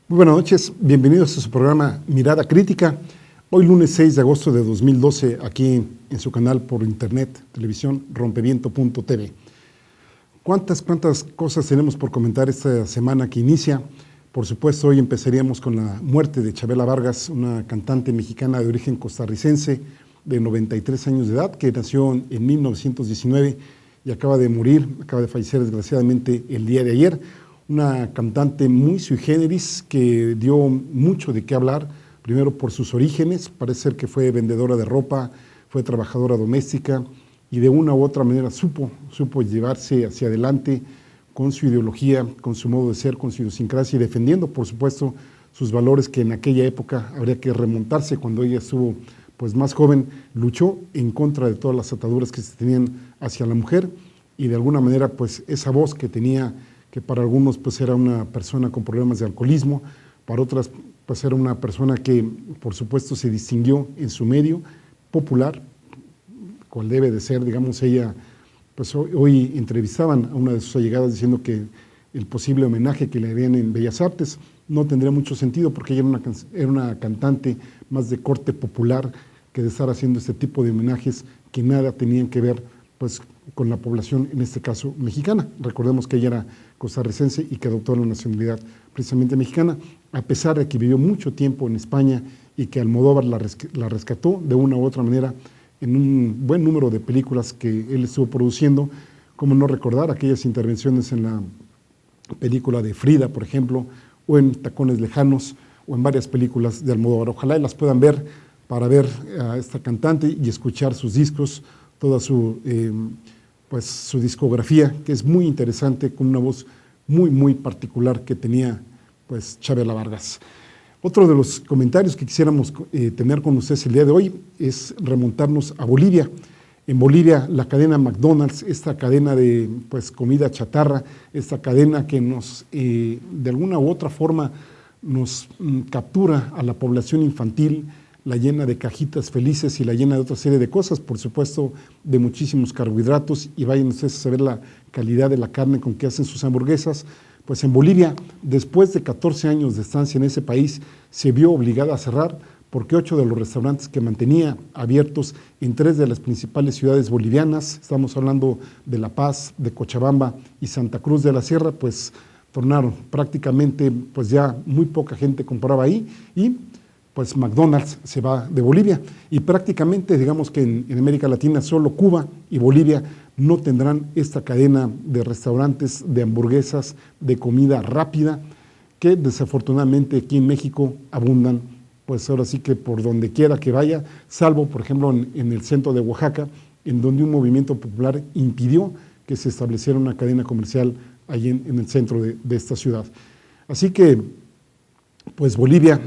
Muy buenas noches, bienvenidos a su programa Mirada Crítica. Hoy lunes 6 de agosto de 2012, aquí en su canal por internet, televisión, rompeviento.tv. ¿Cuántas cosas tenemos por comentar esta semana que inicia? Por supuesto, hoy empezaríamos con la muerte de Chabela Vargas, una cantante mexicana de origen costarricense de 93 años de edad, que nació en 1919 y acaba de fallecer desgraciadamente el día de ayer. Una cantante muy sui generis que dio mucho de qué hablar, primero por sus orígenes, parece ser que fue vendedora de ropa, fue trabajadora doméstica y de una u otra manera supo llevarse hacia adelante con su ideología, con su modo de ser, con su idiosincrasia y defendiendo, por supuesto, sus valores que en aquella época habría que remontarse cuando ella estuvo pues más joven, luchó en contra de todas las ataduras que se tenían hacia la mujer y de alguna manera pues esa voz que tenía, que para algunos pues era una persona con problemas de alcoholismo, para otras pues era una persona que por supuesto se distinguió en su medio popular, cual debe de ser, digamos, ella, pues hoy entrevistaban a una de sus allegadas diciendo que el posible homenaje que le harían en Bellas Artes no tendría mucho sentido porque ella era una cantante más de corte popular que de estar haciendo este tipo de homenajes que nada tenían que ver pues con la población, en este caso mexicana. Recordemos que ella era costarricense y que adoptó la nacionalidad precisamente mexicana, a pesar de que vivió mucho tiempo en España y que Almodóvar la rescató de una u otra manera en un buen número de películas que él estuvo produciendo, como no recordar aquellas intervenciones en la película de Frida, por ejemplo, o en Tacones Lejanos, o en varias películas de Almodóvar. Ojalá las puedan ver para ver a esta cantante y escuchar sus discos, toda su discografía, que es muy interesante, con una voz muy particular que tenía pues Chabela Vargas. Otro de los comentarios que quisiéramos tener con ustedes el día de hoy es remontarnos a Bolivia. En Bolivia, la cadena McDonald's, esta cadena de pues comida chatarra, esta cadena que nos de alguna u otra forma nos captura a la población infantil, la llena de cajitas felices y la llena de otra serie de cosas, por supuesto de muchísimos carbohidratos, y vayan ustedes a saber la calidad de la carne con que hacen sus hamburguesas. Pues en Bolivia, después de 14 años de estancia en ese país, se vio obligada a cerrar porque 8 de los restaurantes que mantenía abiertos en 3 de las principales ciudades bolivianas, estamos hablando de La Paz, de Cochabamba y Santa Cruz de la Sierra, pues tornaron prácticamente, pues ya muy poca gente compraba ahí y pues McDonald's se va de Bolivia y prácticamente digamos que en América Latina solo Cuba y Bolivia no tendrán esta cadena de restaurantes, de hamburguesas, de comida rápida que desafortunadamente aquí en México abundan, pues ahora sí que por donde quiera que vaya, salvo por ejemplo en el centro de Oaxaca, en donde un movimiento popular impidió que se estableciera una cadena comercial allí en el centro de esta ciudad. Así que pues Bolivia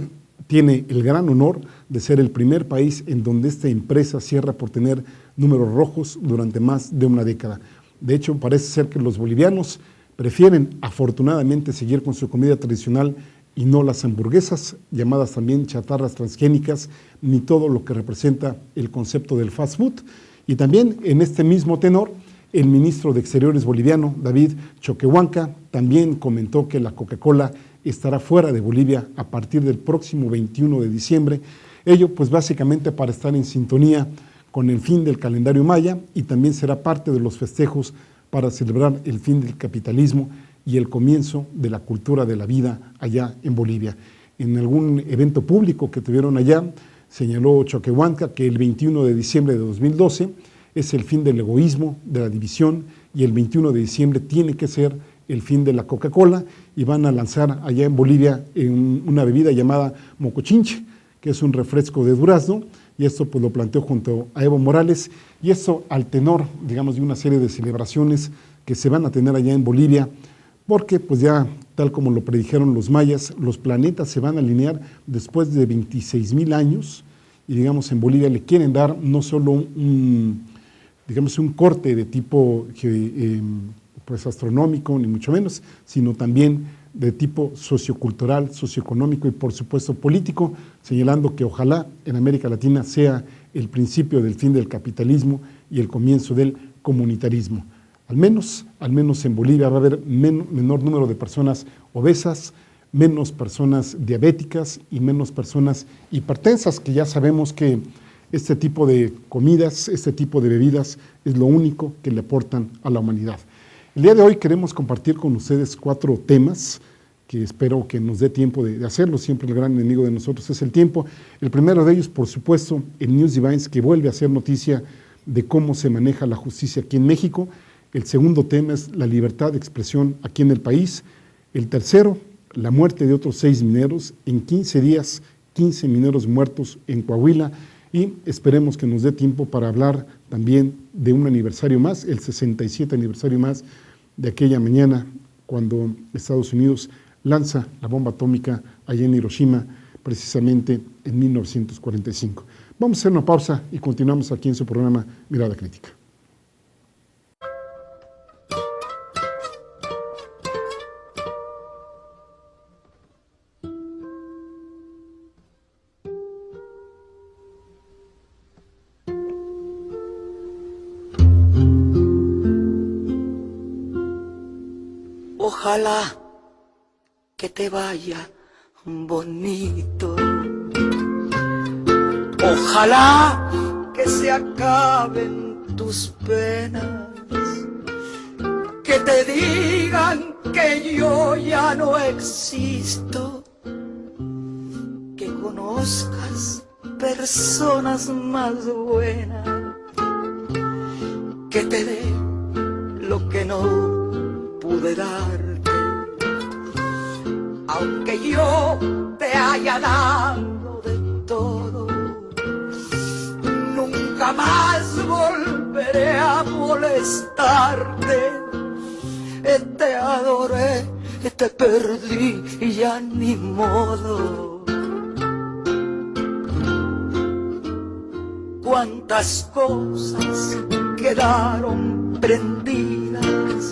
tiene el gran honor de ser el primer país en donde esta empresa cierra por tener números rojos durante más de una década. De hecho, parece ser que los bolivianos prefieren afortunadamente seguir con su comida tradicional y no las hamburguesas, llamadas también chatarras transgénicas, ni todo lo que representa el concepto del fast food. Y también en este mismo tenor, el ministro de Exteriores boliviano, David Choquehuanca, también comentó que la Coca-Cola estará fuera de Bolivia a partir del próximo 21 de diciembre, ello pues básicamente para estar en sintonía con el fin del calendario maya y también será parte de los festejos para celebrar el fin del capitalismo y el comienzo de la cultura de la vida allá en Bolivia. En algún evento público que tuvieron allá, señaló Choquehuanca que el 21 de diciembre de 2012 es el fin del egoísmo, de la división, y el 21 de diciembre tiene que ser el fin de la Coca-Cola, y van a lanzar allá en Bolivia una bebida llamada mocochinche, que es un refresco de durazno, y esto pues lo planteó junto a Evo Morales, y esto al tenor, digamos, de una serie de celebraciones que se van a tener allá en Bolivia, porque pues ya, tal como lo predijeron los mayas, los planetas se van a alinear después de 26,000 años, y digamos en Bolivia le quieren dar no solo un corte de tipo pues astronómico, ni mucho menos, sino también de tipo sociocultural, socioeconómico y por supuesto político, señalando que ojalá en América Latina sea el principio del fin del capitalismo y el comienzo del comunitarismo. Al menos en Bolivia va a haber menor número de personas obesas, menos personas diabéticas y menos personas hipertensas, que ya sabemos que este tipo de comidas, este tipo de bebidas es lo único que le aportan a la humanidad. El día de hoy queremos compartir con ustedes 4 temas que espero que nos dé tiempo de hacerlo. Siempre el gran enemigo de nosotros es el tiempo. El primero de ellos, por supuesto, el News Divines, que vuelve a ser noticia de cómo se maneja la justicia aquí en México. El segundo tema es la libertad de expresión aquí en el país. El tercero, la muerte de otros 6 mineros. En 15 días, 15 mineros muertos en Coahuila. Y esperemos que nos dé tiempo para hablar también de un aniversario más, el 67 aniversario más de aquella mañana cuando Estados Unidos lanza la bomba atómica allá en Hiroshima, precisamente en 1945. Vamos a hacer una pausa y continuamos aquí en su programa Mirada Crítica. Ojalá que te vaya bonito. Ojalá que se acaben tus penas, que te digan que yo ya no existo, que conozcas personas más buenas, que te dé lo que no pude darte, aunque yo te haya dado de todo. Nunca más volveré a molestarte. Te adoré, te perdí y ya ni modo. Cuántas cosas quedaron prendidas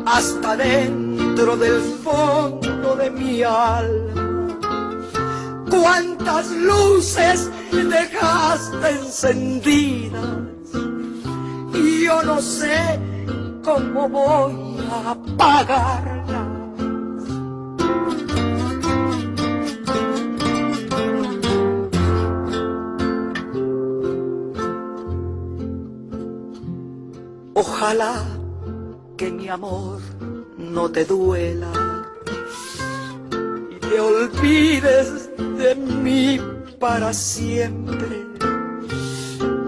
hasta dentro del fondo de mi alma. Cuántas luces dejaste encendidas y yo no sé cómo voy a apagarlas. Ojalá que mi amor no te duela y te olvides de mí para siempre,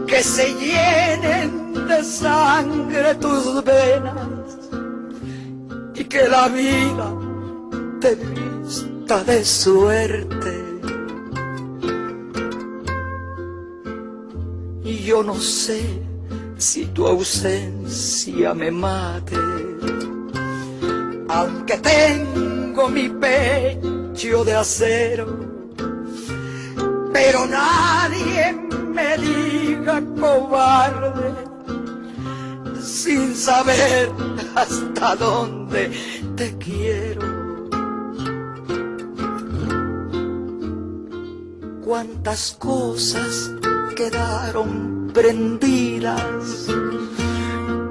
que se llenen de sangre tus venas y que la vida te vista de suerte. Y yo no sé si tu ausencia me mate, aunque tengo mi pecho de acero, pero nadie me diga cobarde, sin saber hasta dónde te quiero. Cuántas cosas quedaron prendidas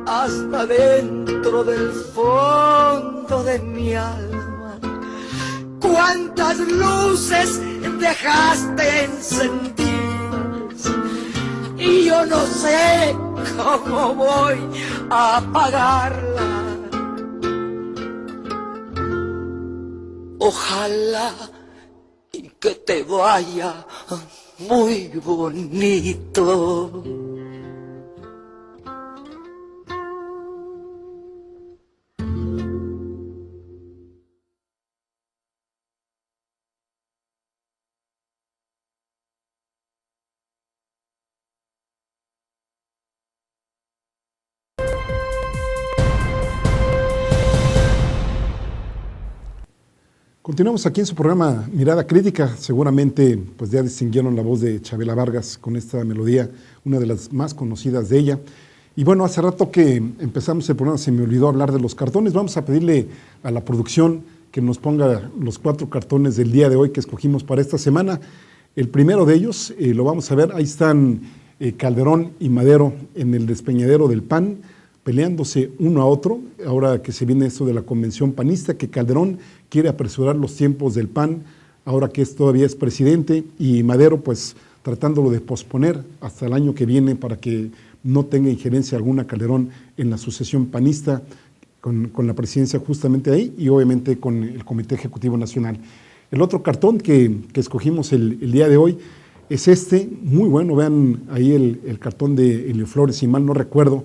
hasta dentro del fondo de mi alma. Cuántas luces dejaste encendidas y yo no sé cómo voy a apagarlas. Ojalá y que te vaya muy bonito. Continuamos aquí en su programa Mirada Crítica. Seguramente pues ya distinguieron la voz de Chabela Vargas con esta melodía, una de las más conocidas de ella. Y bueno, hace rato que empezamos el programa se me olvidó hablar de los cartones. Vamos a pedirle a la producción que nos ponga los 4 cartones del día de hoy que escogimos para esta semana. El primero de ellos, lo vamos a ver, ahí están Calderón y Madero en el despeñadero del PAN, peleándose uno a otro, ahora que se viene esto de la convención panista, que Calderón quiere apresurar los tiempos del PAN, ahora que todavía es presidente, y Madero pues tratándolo de posponer hasta el año que viene para que no tenga injerencia alguna Calderón en la sucesión panista con la presidencia justamente ahí y obviamente con el Comité Ejecutivo Nacional. El otro cartón que escogimos el día de hoy es este, muy bueno, vean ahí el cartón de Helio Flores, si mal no recuerdo,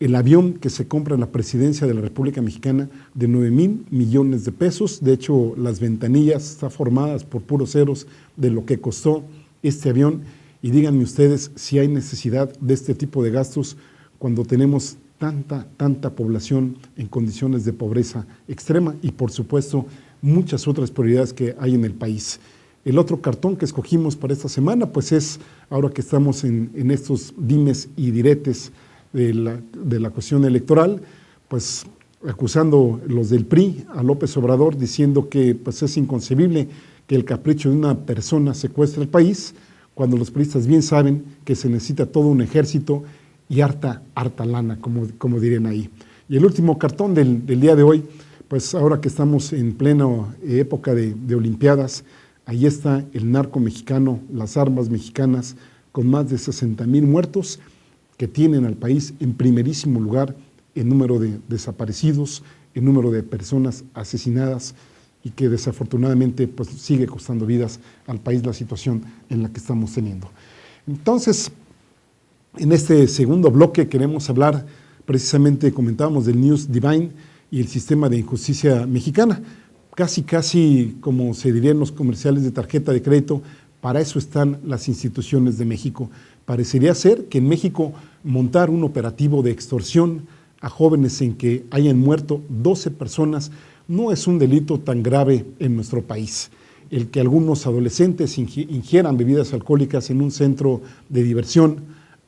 el avión que se compra en la presidencia de la República Mexicana de 9,000 millones de pesos. De hecho, las ventanillas están formadas por puros ceros de lo que costó este avión. Y díganme ustedes si hay necesidad de este tipo de gastos cuando tenemos tanta población en condiciones de pobreza extrema y, por supuesto, muchas otras prioridades que hay en el país. El otro cartón que escogimos para esta semana, pues es, ahora que estamos en estos dimes y diretes de la cuestión electoral, pues acusando los del PRI a López Obrador, diciendo que pues es inconcebible que el capricho de una persona secuestre el país, cuando los priistas bien saben que se necesita todo un ejército y harta lana, como dirían ahí. Y el último cartón del día de hoy, pues ahora que estamos en plena época de Olimpiadas, ahí está el narco mexicano, las armas mexicanas, con más de 60,000 muertos, que tienen al país en primerísimo lugar en número de desaparecidos, en número de personas asesinadas y que desafortunadamente pues, sigue costando vidas al país la situación en la que estamos teniendo. Entonces, en este segundo bloque queremos hablar, precisamente comentábamos del News Divine y el sistema de injusticia mexicana. Casi como se diría en los comerciales de tarjeta de crédito, para eso están las instituciones de México. Parecería ser que en México montar un operativo de extorsión a jóvenes en que hayan muerto 12 personas no es un delito tan grave en nuestro país. El que algunos adolescentes ingieran bebidas alcohólicas en un centro de diversión,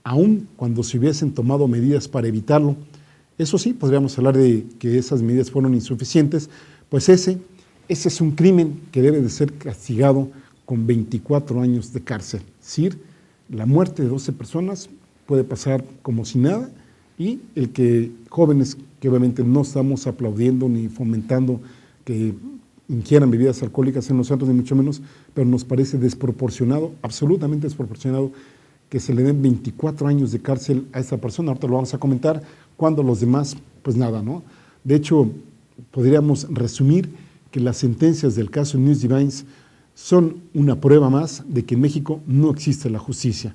aun cuando se hubiesen tomado medidas para evitarlo, eso sí, podríamos hablar de que esas medidas fueron insuficientes, pues ese es un crimen que debe de ser castigado con 24 años de cárcel. Es decir, la muerte de 12 personas puede pasar como si nada y el que jóvenes que obviamente no estamos aplaudiendo ni fomentando que ingieran bebidas alcohólicas en los centros, ni mucho menos, pero nos parece desproporcionado, absolutamente desproporcionado, que se le den 24 años de cárcel a esta persona. Ahorita lo vamos a comentar, cuando los demás, pues nada, ¿no? De hecho, podríamos resumir que las sentencias del caso News Divines son una prueba más de que en México no existe la justicia,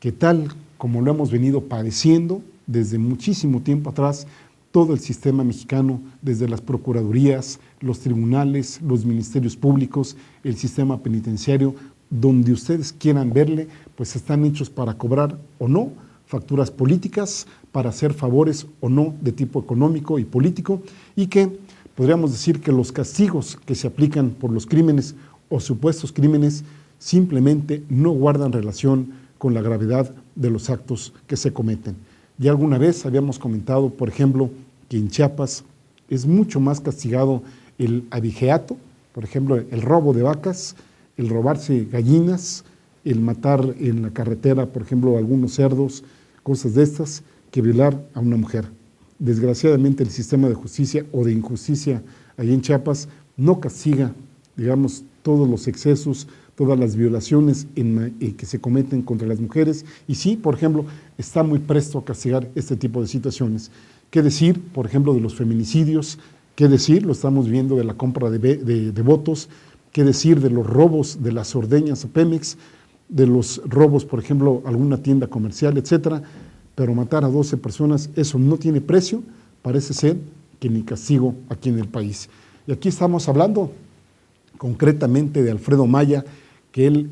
que tal como lo hemos venido padeciendo desde muchísimo tiempo atrás, todo el sistema mexicano, desde las procuradurías, los tribunales, los ministerios públicos, el sistema penitenciario, donde ustedes quieran verle, pues están hechos para cobrar o no facturas políticas, para hacer favores o no de tipo económico y político, y que podríamos decir que los castigos que se aplican por los crímenes o supuestos crímenes simplemente no guardan relación con la gravedad de los actos que se cometen. Ya alguna vez habíamos comentado, por ejemplo, que en Chiapas es mucho más castigado el abigeato, por ejemplo, el robo de vacas, el robarse gallinas, el matar en la carretera, por ejemplo, algunos cerdos, cosas de estas, que violar a una mujer. Desgraciadamente el sistema de justicia o de injusticia allí en Chiapas no castiga, digamos, todos los excesos, todas las violaciones que se cometen contra las mujeres y sí, por ejemplo, está muy presto a castigar este tipo de situaciones. ¿Qué decir, por ejemplo, de los feminicidios? ¿Qué decir? Lo estamos viendo de la compra de votos. ¿Qué decir de los robos de las ordeñas a Pemex? De los robos, por ejemplo, a alguna tienda comercial, etcétera. Pero matar a 12 personas, eso no tiene precio, parece ser que ni castigo aquí en el país. Y aquí estamos hablando concretamente de Alfredo Maya, que él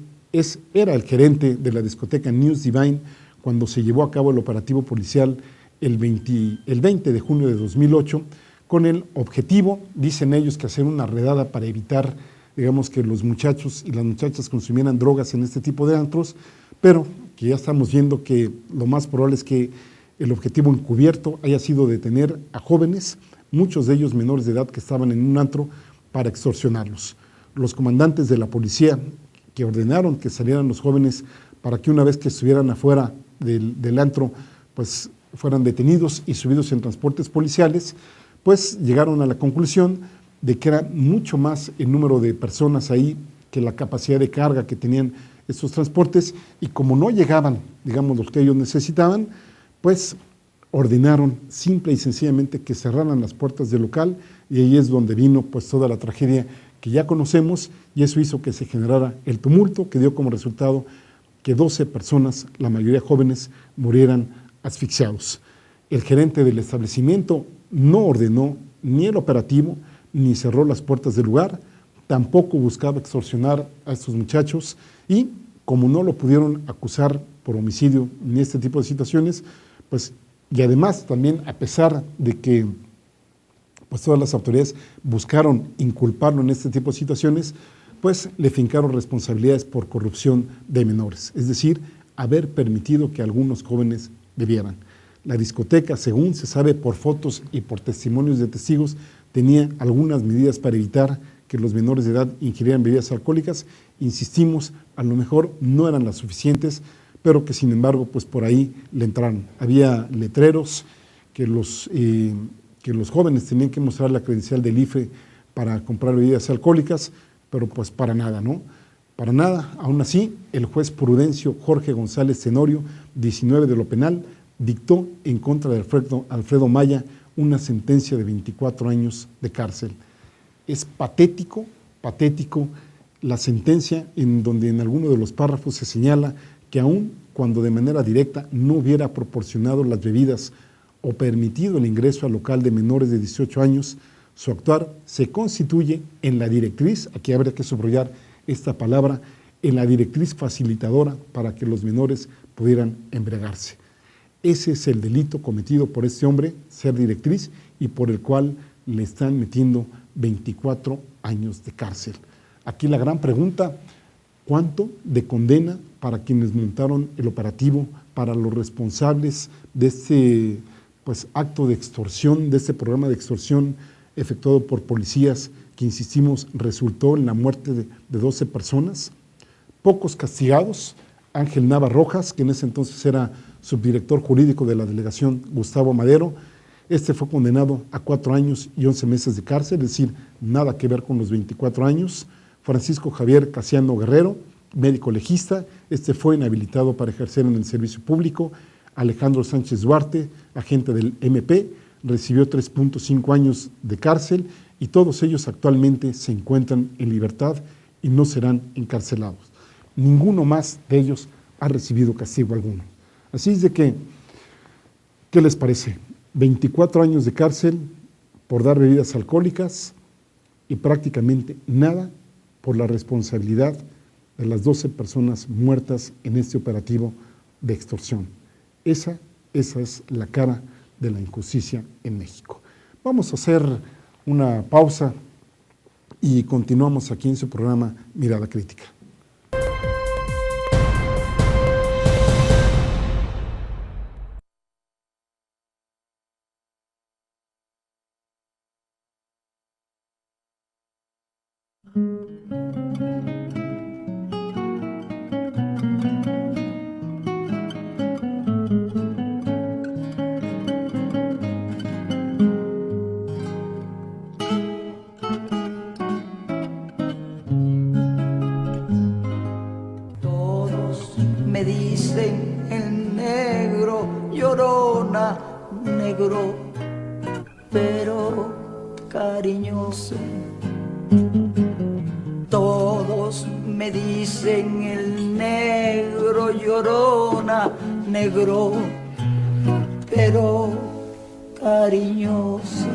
era el gerente de la discoteca News Divine cuando se llevó a cabo el operativo policial el 20 de junio de 2008, con el objetivo, dicen ellos, que hacer una redada para evitar, digamos, que los muchachos y las muchachas consumieran drogas en este tipo de antros, pero que ya estamos viendo que lo más probable es que el objetivo encubierto haya sido detener a jóvenes, muchos de ellos menores de edad que estaban en un antro, para extorsionarlos. Los comandantes de la policía que ordenaron que salieran los jóvenes para que una vez que estuvieran afuera del antro, pues fueran detenidos y subidos en transportes policiales, pues llegaron a la conclusión de que era mucho más el número de personas ahí que la capacidad de carga que tenían estos transportes, y como no llegaban, digamos, los que ellos necesitaban, pues ordenaron simple y sencillamente que cerraran las puertas del local, y ahí es donde vino pues toda la tragedia que ya conocemos, y eso hizo que se generara el tumulto que dio como resultado que 12 personas, la mayoría jóvenes, murieran asfixiados. El gerente del establecimiento no ordenó ni el operativo, ni cerró las puertas del lugar, tampoco buscaba extorsionar a estos muchachos, y como no lo pudieron acusar por homicidio ni este tipo de situaciones, pues, y además también a pesar de que pues todas las autoridades buscaron inculparlo en este tipo de situaciones, pues le fincaron responsabilidades por corrupción de menores, es decir, haber permitido que algunos jóvenes bebieran. La discoteca, según se sabe por fotos y por testimonios de testigos, tenía algunas medidas para evitar que los menores de edad ingirieran bebidas alcohólicas. Insistimos, a lo mejor no eran las suficientes, pero que sin embargo, pues por ahí le entraron. Había letreros que los jóvenes tenían que mostrar la credencial del IFE para comprar bebidas alcohólicas, pero pues para nada, ¿no? Para nada. Aún así, el juez Prudencio Jorge González Tenorio, 19 de lo penal, dictó en contra de Alfredo Maya una sentencia de 24 años de cárcel. Es patético la sentencia, en donde en alguno de los párrafos se señala que aun cuando de manera directa no hubiera proporcionado las bebidas o permitido el ingreso al local de menores de 18 años, su actuar se constituye en la directriz, aquí habría que subrayar esta palabra, en la directriz facilitadora para que los menores pudieran embriagarse. Ese es el delito cometido por este hombre, ser directriz, y por el cual le están metiendo 24 años de cárcel. Aquí la gran pregunta: ¿cuánto de condena para quienes montaron el operativo, para los responsables de este pues, acto de extorsión, de este programa de extorsión efectuado por policías que, insistimos, resultó en la muerte de 12 personas? Pocos castigados. Ángel Nava Rojas, que en ese entonces era subdirector jurídico de la delegación Gustavo Madero, este fue condenado a 4 años y 11 meses de cárcel, es decir, nada que ver con los 24 años. Francisco Javier Casiano Guerrero, médico legista, este fue inhabilitado para ejercer en el servicio público. Alejandro Sánchez Duarte, agente del MP, recibió 3.5 años de cárcel, y todos ellos actualmente se encuentran en libertad y no serán encarcelados. Ninguno más de ellos ha recibido castigo alguno. Así es de que, ¿qué les parece? 24 años de cárcel por dar bebidas alcohólicas y prácticamente nada por la responsabilidad de las 12 personas muertas en este operativo de extorsión. Esa es la cara de la injusticia en México. Vamos a hacer una pausa y continuamos aquí en su programa Mirada Crítica. Todos me dicen el negro, Llorona, negro, pero cariñoso. Todos me dicen el negro, Llorona, negro, pero cariñoso.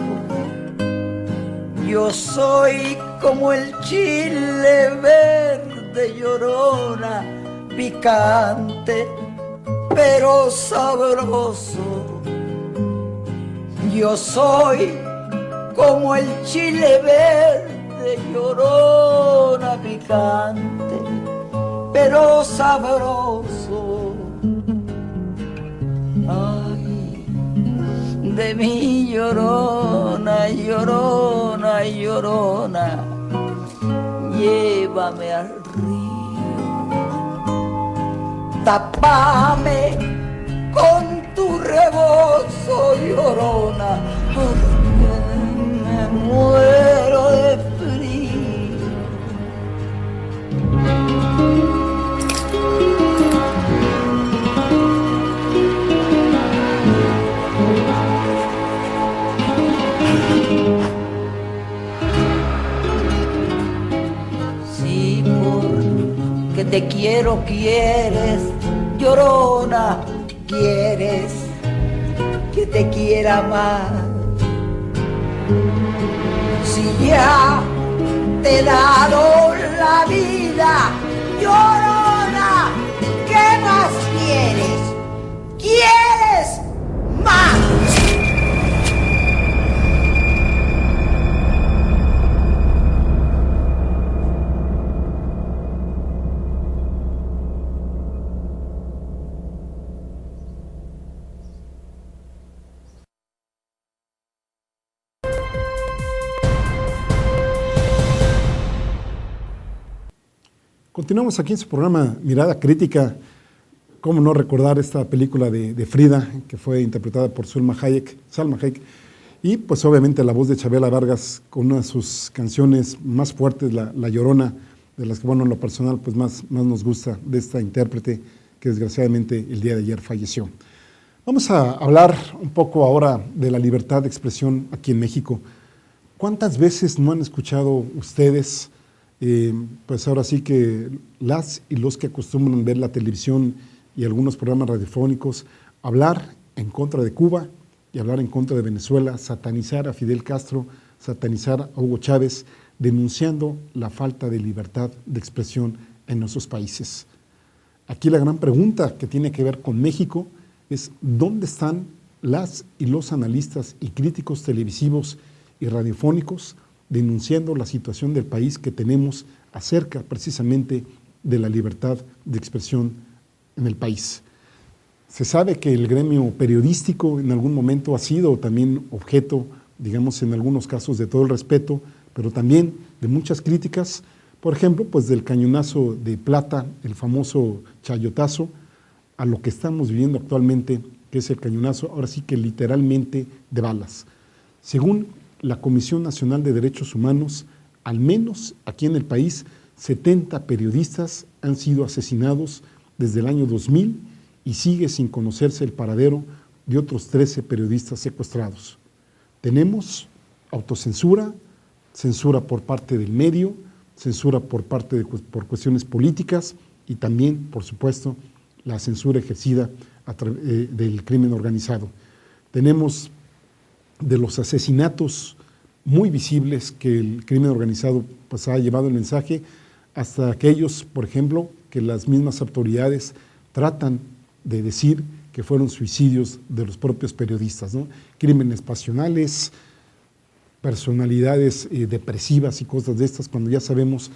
Yo soy como el chile verde, Llorona, picante, pero sabroso. Yo soy como el chile verde, Llorona, picante, pero sabroso. Ay, de mi Llorona, Llorona, Llorona, llévame al río, tápame con tu tu rebozo, llorona, porque me muero de frío. Si porque te quiero quieres, llorona, quieres que te quiera más. Si ya te he dado la vida, llorona, ¿qué más quieres? ¿Quieres más? Continuamos aquí en su programa Mirada Crítica. ¿Cómo no recordar esta película de Frida, que fue interpretada por Salma Hayek? Y pues obviamente la voz de Chavela Vargas con una de sus canciones más fuertes, La Llorona, de las que, bueno, en lo personal pues más nos gusta de esta intérprete que desgraciadamente el día de ayer falleció. Vamos a hablar un poco ahora de la libertad de expresión aquí en México. ¿Cuántas veces no han escuchado ustedes, pues ahora sí que las y los que acostumbran ver la televisión y algunos programas radiofónicos, hablar en contra de Cuba y hablar en contra de Venezuela, satanizar a Fidel Castro, satanizar a Hugo Chávez, denunciando la falta de libertad de expresión en nuestros países? Aquí la gran pregunta que tiene que ver con México es ¿dónde están las y los analistas y críticos televisivos y radiofónicos denunciando la situación del país que tenemos acerca precisamente de la libertad de expresión en el país? Se sabe que el gremio periodístico en algún momento ha sido también objeto, digamos, en algunos casos de todo el respeto, pero también de muchas críticas, por ejemplo, pues del cañonazo de plata, el famoso chayotazo, a lo que estamos viviendo actualmente, que es el cañonazo, ahora sí que literalmente de balas. Según la Comisión Nacional de Derechos Humanos, al menos aquí en el país, 70 periodistas han sido asesinados desde el año 2000 y sigue sin conocerse el paradero de otros 13 periodistas secuestrados. Tenemos autocensura, censura por parte del medio, censura por por cuestiones políticas y también, por supuesto, la censura ejercida del crimen organizado. Tenemos de los asesinatos muy visibles que el crimen organizado pues, ha llevado el mensaje, hasta aquellos, por ejemplo, que las mismas autoridades tratan de decir que fueron suicidios de los propios periodistas, ¿no? Crímenes pasionales, personalidades depresivas y cosas de estas, cuando ya sabemos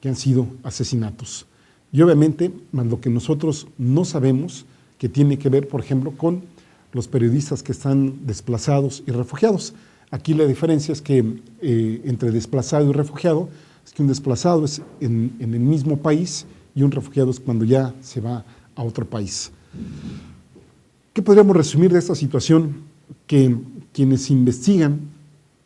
que han sido asesinatos. Y obviamente, más lo que nosotros no sabemos, que tiene que ver, por ejemplo, con los periodistas que están desplazados y refugiados. Aquí la diferencia es que entre desplazado y refugiado, es que un desplazado es en el mismo país y un refugiado es cuando ya se va a otro país. ¿Qué podríamos resumir de esta situación? Que quienes investigan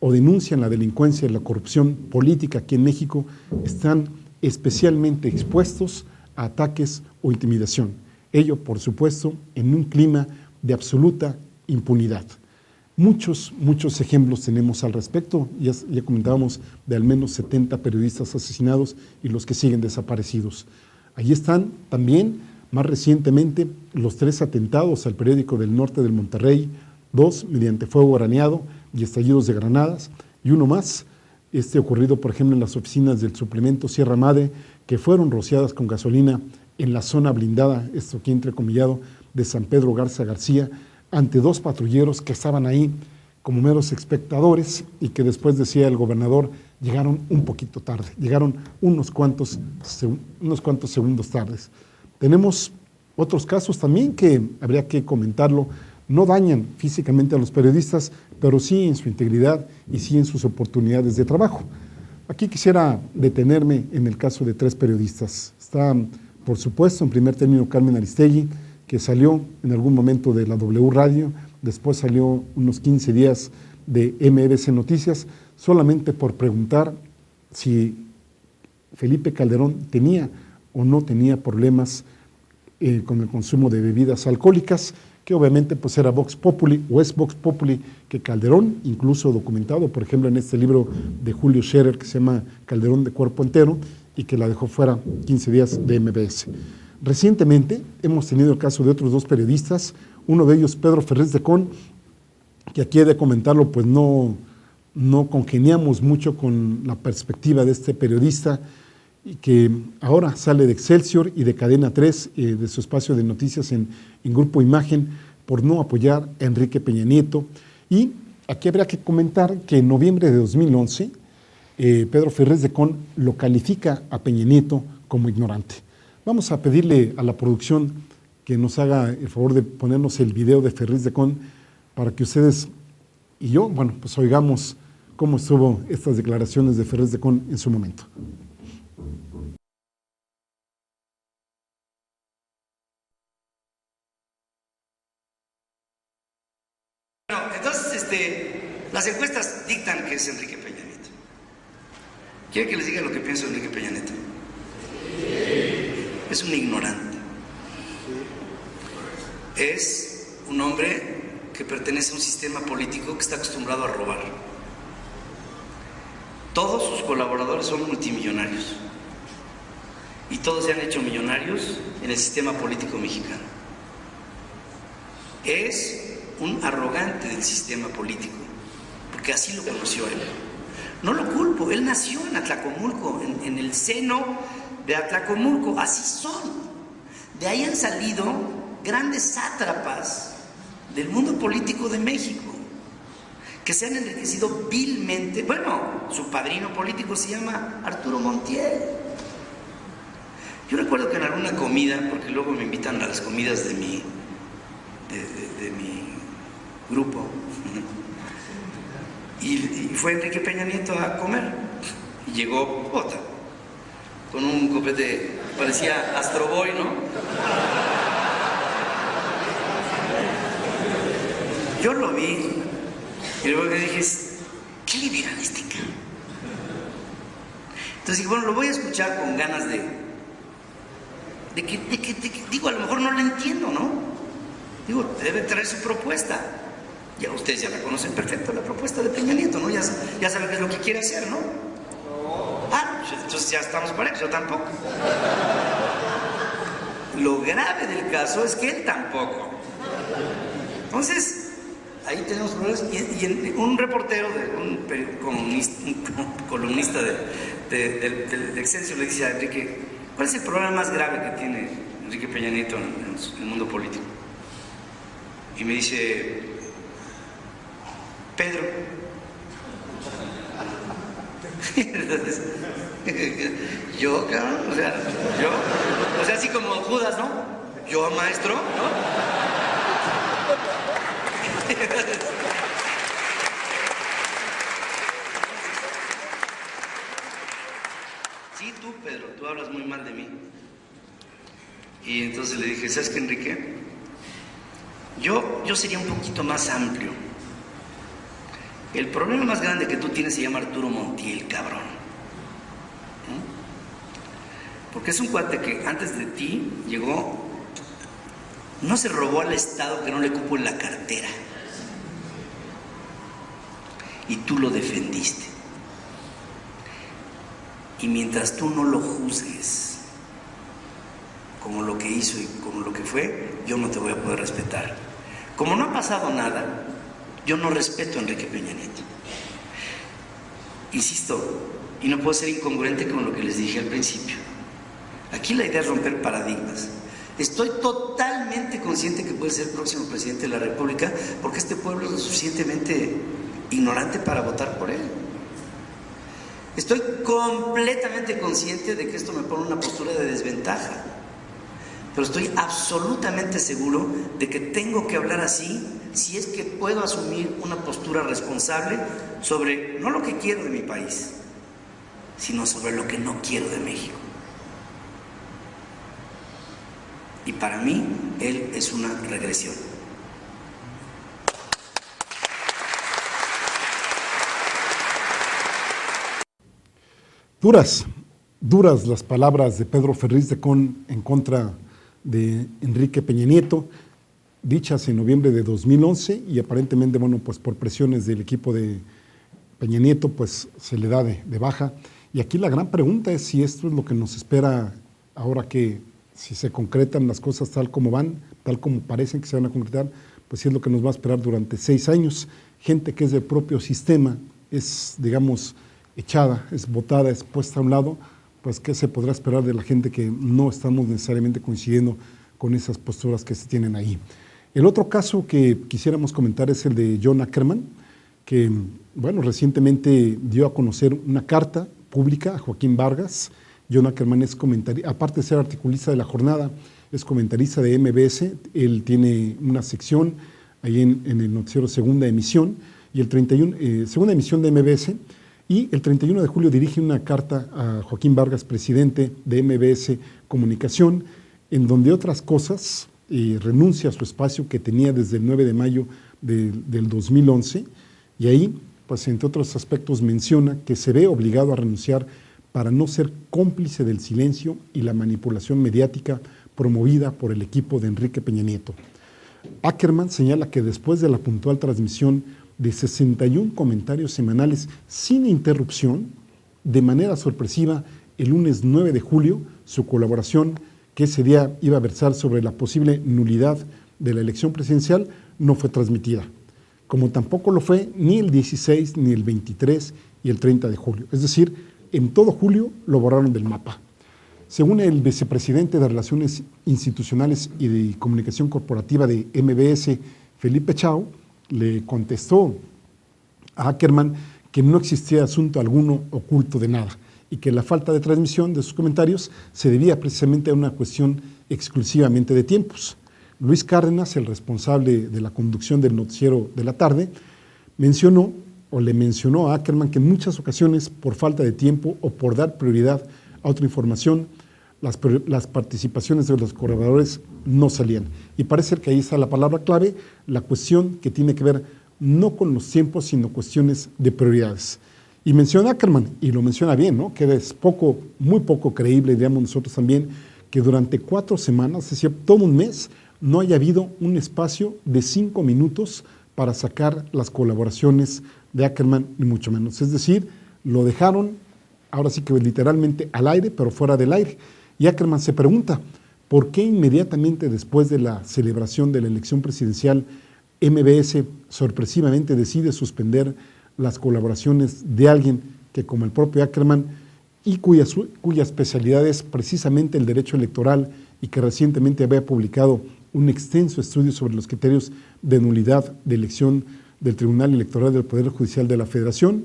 o denuncian la delincuencia y la corrupción política aquí en México están especialmente expuestos a ataques o intimidación. Ello, por supuesto, en un clima de absoluta impunidad. Muchos ejemplos tenemos al respecto. Ya comentábamos de al menos 70 periodistas asesinados y los que siguen desaparecidos. Allí están también, más recientemente, los 3 atentados al periódico del Norte del Monterrey, 2 mediante fuego graneado y estallidos de granadas, y uno más, ocurrido, por ejemplo, en las oficinas del suplemento Sierra Madre, que fueron rociadas con gasolina en la zona blindada, esto aquí entrecomillado, de San Pedro Garza García, ante 2 patrulleros que estaban ahí como meros espectadores y que después, decía el gobernador, llegaron un poquito tarde, llegaron unos cuantos segundos tardes. Tenemos otros casos también que habría que comentarlo, no dañan físicamente a los periodistas, pero sí en su integridad y sí en sus oportunidades de trabajo. Aquí quisiera detenerme en el caso de 3 periodistas. Está, por supuesto, en primer término Carmen Aristegui, que salió en algún momento de la W Radio, después salió unos 15 días de MBC Noticias, solamente por preguntar si Felipe Calderón tenía o no tenía problemas con el consumo de bebidas alcohólicas, que obviamente pues era Vox Populi, o es Vox Populi, que Calderón, incluso documentado, por ejemplo, en este libro de Julio Scherer, que se llama Calderón de cuerpo entero, y que la dejó fuera 15 días de MBS. Recientemente hemos tenido el caso de otros dos periodistas, uno de ellos Pedro Ferriz de Con, que aquí he de comentarlo, pues no congeniamos mucho con la perspectiva de este periodista, y que ahora sale de Excelsior y de Cadena 3, de su espacio de noticias en Grupo Imagen, por no apoyar a Enrique Peña Nieto. Y aquí habría que comentar que en noviembre de 2011, Pedro Ferriz de Con lo califica a Peña Nieto como ignorante. Vamos a pedirle a la producción que nos haga el favor de ponernos el video de Ferriz de Con para que ustedes y yo, bueno, pues oigamos cómo estuvo estas declaraciones de Ferriz de Con en su momento. Bueno, entonces las encuestas dictan que es Enrique Peña Nieto. ¿Quiere que les diga lo que pienso de Enrique Peña Nieto? Es un ignorante. Es un hombre que pertenece a un sistema político que está acostumbrado a robar. Todos sus colaboradores son multimillonarios y todos se han hecho millonarios en el sistema político mexicano. Es un arrogante del sistema político, porque así lo conoció él. No lo culpo, él nació en Atlacomulco, en el seno de Atlacomulco, así son. De ahí han salido grandes sátrapas del mundo político de México, que se han enriquecido vilmente. Bueno, su padrino político se llama Arturo Montiel. Yo recuerdo que en alguna comida, porque luego me invitan a las comidas de mi grupo, y fue Enrique Peña Nieto a comer, y llegó Bota, con un copete, parecía Astro Boy, ¿no? Yo lo vi, y luego le dije, ¿qué le dirán a este cabrón? Entonces dije, bueno, lo voy a escuchar con ganas de que digo, a lo mejor no lo entiendo, ¿no? Digo, debe traer su propuesta. Ya ustedes ya la conocen perfecto, la propuesta de Peña Nieto, ¿no? Ya saben qué es lo que quiere hacer, ¿no? Ah, entonces ya estamos parejos, yo tampoco. Lo grave del caso es que él tampoco. Entonces, ahí tenemos problemas. Y un reportero, un columnista de Excelsior le dice a Enrique, ¿cuál es el problema más grave que tiene Enrique Peña Nieto en el mundo político? Y me dice, Pedro. Entonces, yo, cabrón, o sea, así como Judas, ¿no? Yo, maestro, ¿no? Sí, tú, Pedro, tú hablas muy mal de mí. Y entonces le dije, ¿sabes qué, Enrique? Yo sería un poquito más amplio. El problema más grande que tú tienes se llama Arturo Montiel, cabrón. Porque es un cuate que antes de ti llegó, no se robó al Estado que no le cupo en la cartera. Y tú lo defendiste. Y mientras tú no lo juzgues como lo que hizo y como lo que fue, yo no te voy a poder respetar. Como no ha pasado nada, yo no respeto a Enrique Peña Nieto. Insisto, y no puedo ser incongruente con lo que les dije al principio. Aquí la idea es romper paradigmas. Estoy totalmente consciente que puede ser el próximo presidente de la República, porque este pueblo es lo suficientemente ignorante para votar por él. Estoy completamente consciente de que esto me pone en una postura de desventaja, pero estoy absolutamente seguro de que tengo que hablar así si es que puedo asumir una postura responsable sobre no lo que quiero de mi país, sino sobre lo que no quiero de México. Y para mí, él es una regresión. Duras las palabras de Pedro Ferriz de Con en contra de Enrique Peña Nieto, dichas en noviembre de 2011 y aparentemente, bueno, pues por presiones del equipo de Peña Nieto, pues se le da de baja. Y aquí la gran pregunta es si esto es lo que nos espera ahora, que si se concretan las cosas tal como van, tal como parecen que se van a concretar, pues si es lo que nos va a esperar durante 6 años. Gente que es del propio sistema, es, digamos, echada, es votada, es puesta a un lado, pues qué se podrá esperar de la gente que no estamos necesariamente coincidiendo con esas posturas que se tienen ahí. El otro caso que quisiéramos comentar es el de John Ackerman, que, bueno, recientemente dio a conocer una carta pública a Joaquín Vargas. John Ackerman es comentarista, aparte de ser articulista de La Jornada, es comentarista de MBS. Él tiene una sección ahí en el noticiero Segunda Emisión, y Segunda Emisión de MBS, y el 31 de julio dirige una carta a Joaquín Vargas, presidente de MBS Comunicación, en donde otras cosas renuncia a su espacio que tenía desde el 9 de mayo del 2011, y ahí, pues entre otros aspectos, menciona que se ve obligado a renunciar para no ser cómplice del silencio y la manipulación mediática promovida por el equipo de Enrique Peña Nieto. Ackerman señala que después de la puntual transmisión de 61 comentarios semanales sin interrupción, de manera sorpresiva, el lunes 9 de julio, su colaboración, que ese día iba a versar sobre la posible nulidad de la elección presidencial, no fue transmitida, como tampoco lo fue ni el 16, ni el 23 y el 30 de julio. Es decir, en todo julio lo borraron del mapa. Según el vicepresidente de Relaciones Institucionales y de Comunicación Corporativa de MBS, Felipe Chao, le contestó a Ackerman que no existía asunto alguno oculto de nada y que la falta de transmisión de sus comentarios se debía precisamente a una cuestión exclusivamente de tiempos. Luis Cárdenas, el responsable de la conducción del noticiero de la tarde, le mencionó a Ackerman que en muchas ocasiones, por falta de tiempo o por dar prioridad a otra información, las participaciones de los colaboradores no salían. Y parece que ahí está la palabra clave, la cuestión que tiene que ver no con los tiempos, sino cuestiones de prioridades. Y menciona Ackerman, y lo menciona bien, ¿no?, que es muy poco creíble, diríamos nosotros también, que durante 4 semanas, es decir, todo un mes, no haya habido un espacio de 5 minutos para sacar las colaboraciones de Ackerman, ni mucho menos. Es decir, lo dejaron, ahora sí que literalmente al aire, pero fuera del aire. Y Ackerman se pregunta, ¿por qué inmediatamente después de la celebración de la elección presidencial, MBS sorpresivamente decide suspender las colaboraciones de alguien que, como el propio Ackerman, y cuya especialidad es precisamente el derecho electoral, y que recientemente había publicado un extenso estudio sobre los criterios de nulidad de elección del Tribunal Electoral del Poder Judicial de la Federación?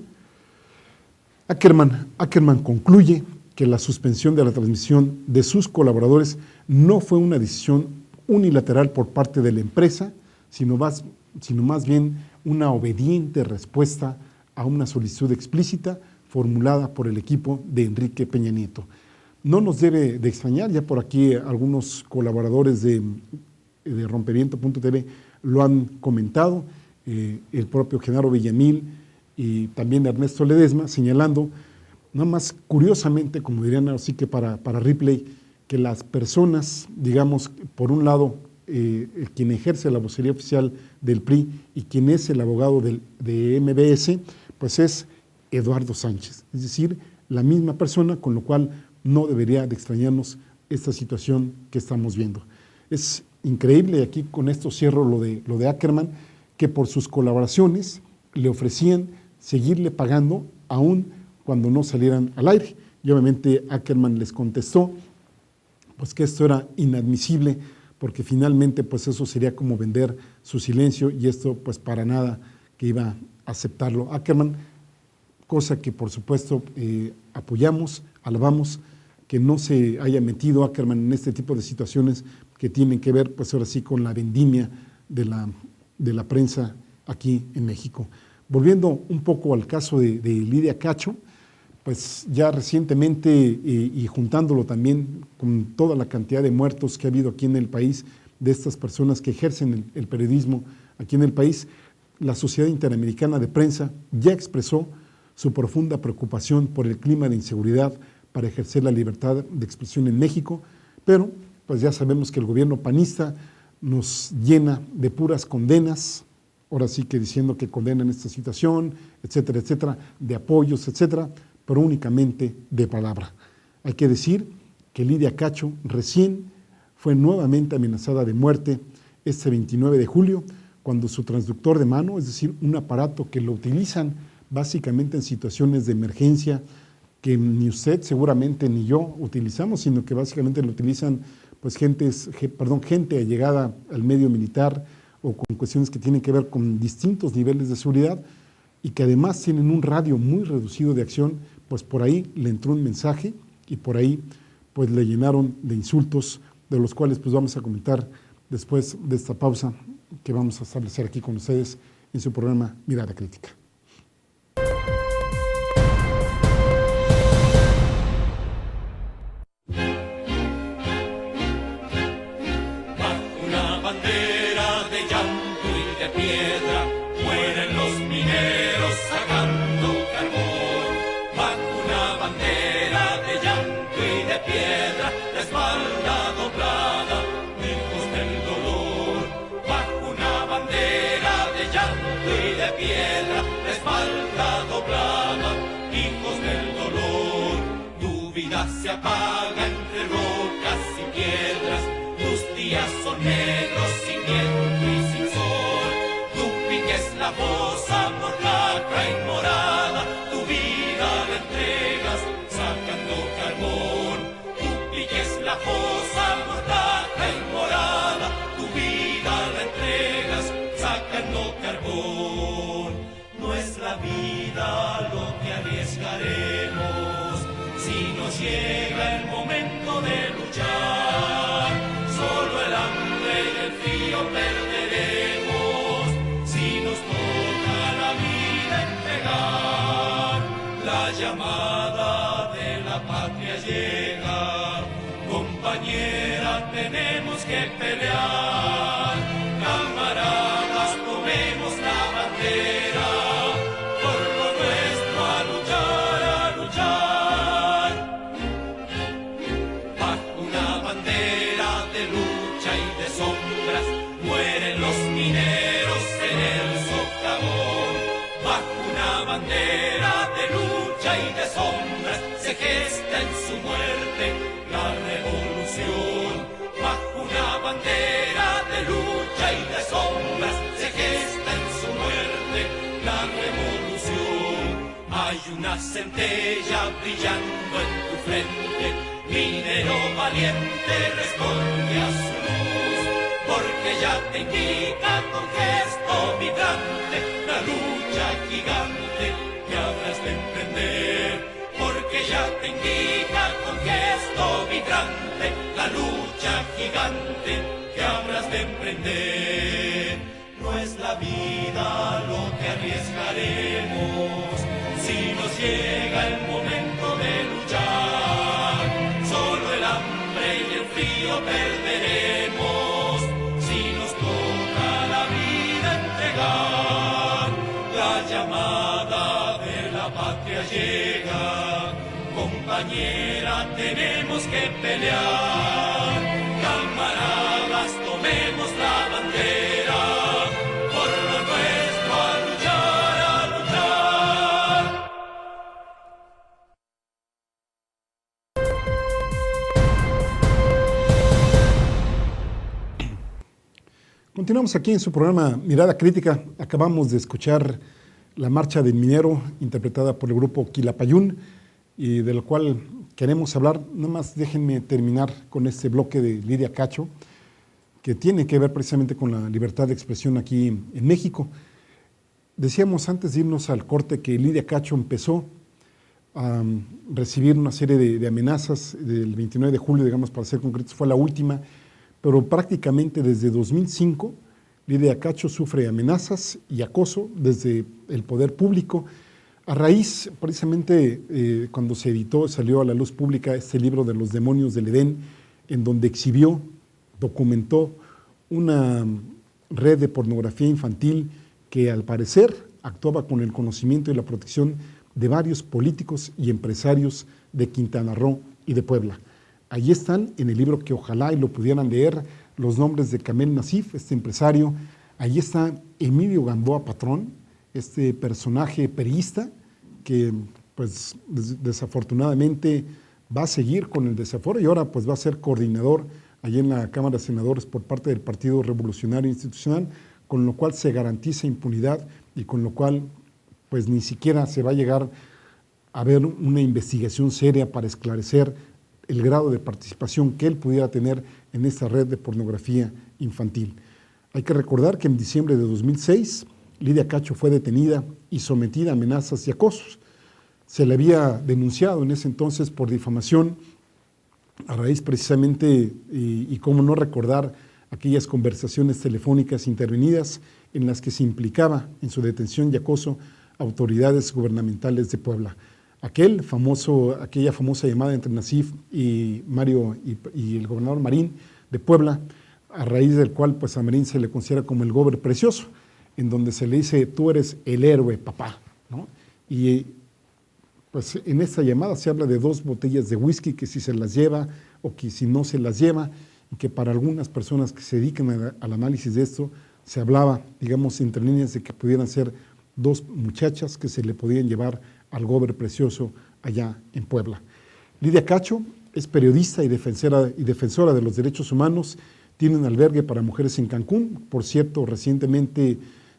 Ackerman concluye que la suspensión de la transmisión de sus colaboradores no fue una decisión unilateral por parte de la empresa, sino más bien una obediente respuesta a una solicitud explícita formulada por el equipo de Enrique Peña Nieto. No nos debe de extrañar, ya por aquí algunos colaboradores de Rompeviento.tv lo han comentado, el propio Genaro Villamil y también Ernesto Ledesma, señalando, nada más curiosamente, como dirían así que para Ripley, que las personas, digamos, por un lado, quien ejerce la vocería oficial del PRI y quien es el abogado de MBS, pues es Eduardo Sánchez, es decir, la misma persona, con lo cual no debería de extrañarnos esta situación que estamos viendo. Es increíble, y aquí con esto cierro lo de Ackerman, que por sus colaboraciones le ofrecían seguirle pagando aún cuando no salieran al aire. Y obviamente Ackerman les contestó pues que esto era inadmisible, porque finalmente pues eso sería como vender su silencio, y esto pues para nada que iba a aceptarlo Ackerman, cosa que por supuesto apoyamos, alabamos, que no se haya metido Ackerman en este tipo de situaciones que tienen que ver pues ahora sí con la vendimia de la prensa aquí en México. Volviendo un poco al caso de Lidia Cacho, pues ya recientemente y juntándolo también con toda la cantidad de muertos que ha habido aquí en el país, de estas personas que ejercen el periodismo aquí en el país, la Sociedad Interamericana de Prensa ya expresó su profunda preocupación por el clima de inseguridad para ejercer la libertad de expresión en México, pero pues ya sabemos que el gobierno panista nos llena de puras condenas, ahora sí que diciendo que condenan esta situación, etcétera, etcétera, de apoyos, etcétera, pero únicamente de palabra. Hay que decir que Lidia Cacho recién fue nuevamente amenazada de muerte este 29 de julio, cuando su transductor de mano, es decir, un aparato que lo utilizan básicamente en situaciones de emergencia, que ni usted seguramente ni yo utilizamos, sino que básicamente lo utilizan pues gente allegada al medio militar o con cuestiones que tienen que ver con distintos niveles de seguridad y que además tienen un radio muy reducido de acción, pues por ahí le entró un mensaje y por ahí pues le llenaron de insultos, de los cuales pues vamos a comentar después de esta pausa que vamos a establecer aquí con ustedes en su programa Mirada Crítica. Se apaga entre rocas y piedras, tus días son negros sin viento y sin sol. Tu pique es la fosa mortaca y morada, tu vida la entregas sacando carbón. Tu pique es la fosa mortaca y morada, tu vida la entregas sacando carbón. No es la vida lo que arriesgaremos si nos llega el momento de luchar. Solo el hambre y el frío perderemos si nos toca la vida entregar. La llamada de la patria llega, compañera, tenemos que pelear. Camaradas, tomemos la bandera, por lo nuestro a luchar, a luchar. Mueren los mineros en el socavón. Bajo una bandera de lucha y de sombras se gesta en su muerte la revolución. Bajo una bandera de lucha y de sombras se gesta en su muerte la revolución. Hay una centella brillando en tu frente, minero valiente, responde a su luz, porque ya te indica con gesto vibrante la lucha gigante que habrás de emprender. Porque ya te indica con gesto vibrante la lucha gigante que habrás de emprender. No es la vida lo que arriesgaremos si nos llega el momento de luchar. Solo el hambre y el frío perderemos si nos toca la vida entregar. La llamada de la patria llega, compañera, tenemos que pelear. Camaradas, tomemos la bandera, por lo nuestro a luchar, a luchar. Continuamos aquí en su programa Mirada Crítica. Acabamos de escuchar La Marcha del Minero, interpretada por el grupo Quilapayún, y de lo cual queremos hablar. Nada más déjenme terminar con este bloque de Lidia Cacho, que tiene que ver precisamente con la libertad de expresión aquí en México. Decíamos antes de irnos al corte que Lidia Cacho empezó a recibir una serie de amenazas del 29 de julio, digamos, para ser concretos, fue la última, pero prácticamente desde 2005 Lidia Cacho sufre amenazas y acoso desde el poder público. A raíz, precisamente, cuando se editó, salió a la luz pública este libro de los demonios del Edén, en donde exhibió, documentó una red de pornografía infantil que al parecer actuaba con el conocimiento y la protección de varios políticos y empresarios de Quintana Roo y de Puebla. Allí están en el libro, que ojalá y lo pudieran leer, los nombres de Kamel Nasif, este empresario. Allí está Emilio Gamboa Patrón, este personaje periodista que pues desafortunadamente va a seguir con el desaforo y ahora pues va a ser coordinador allí en la Cámara de Senadores por parte del Partido Revolucionario Institucional, con lo cual se garantiza impunidad y con lo cual pues ni siquiera se va a llegar a ver una investigación seria para esclarecer el grado de participación que él pudiera tener en esta red de pornografía infantil. Hay que recordar que en diciembre de 2006 Lidia Cacho fue detenida y sometida a amenazas y acosos. Se le había denunciado en ese entonces por difamación, a raíz precisamente, y cómo no recordar aquellas conversaciones telefónicas intervenidas en las que se implicaba en su detención y acoso a autoridades gubernamentales de Puebla. Aquella famosa llamada entre Nasif y Mario y el gobernador Marín de Puebla, a raíz del cual pues a Marín se le considera como el gober precioso, en donde se le dice: tú eres el héroe, papá, ¿no? Y pues en esta llamada se habla de 2 botellas de whisky, que si se las lleva o que si no se las lleva, y que para algunas personas que se dedican al análisis de esto, se hablaba, digamos, entre líneas, de que pudieran ser 2 muchachas que se le podían llevar al gober precioso allá en Puebla. Lidia Cacho es periodista y defensora de los derechos humanos, tiene un albergue para mujeres en Cancún. Por cierto, recientemente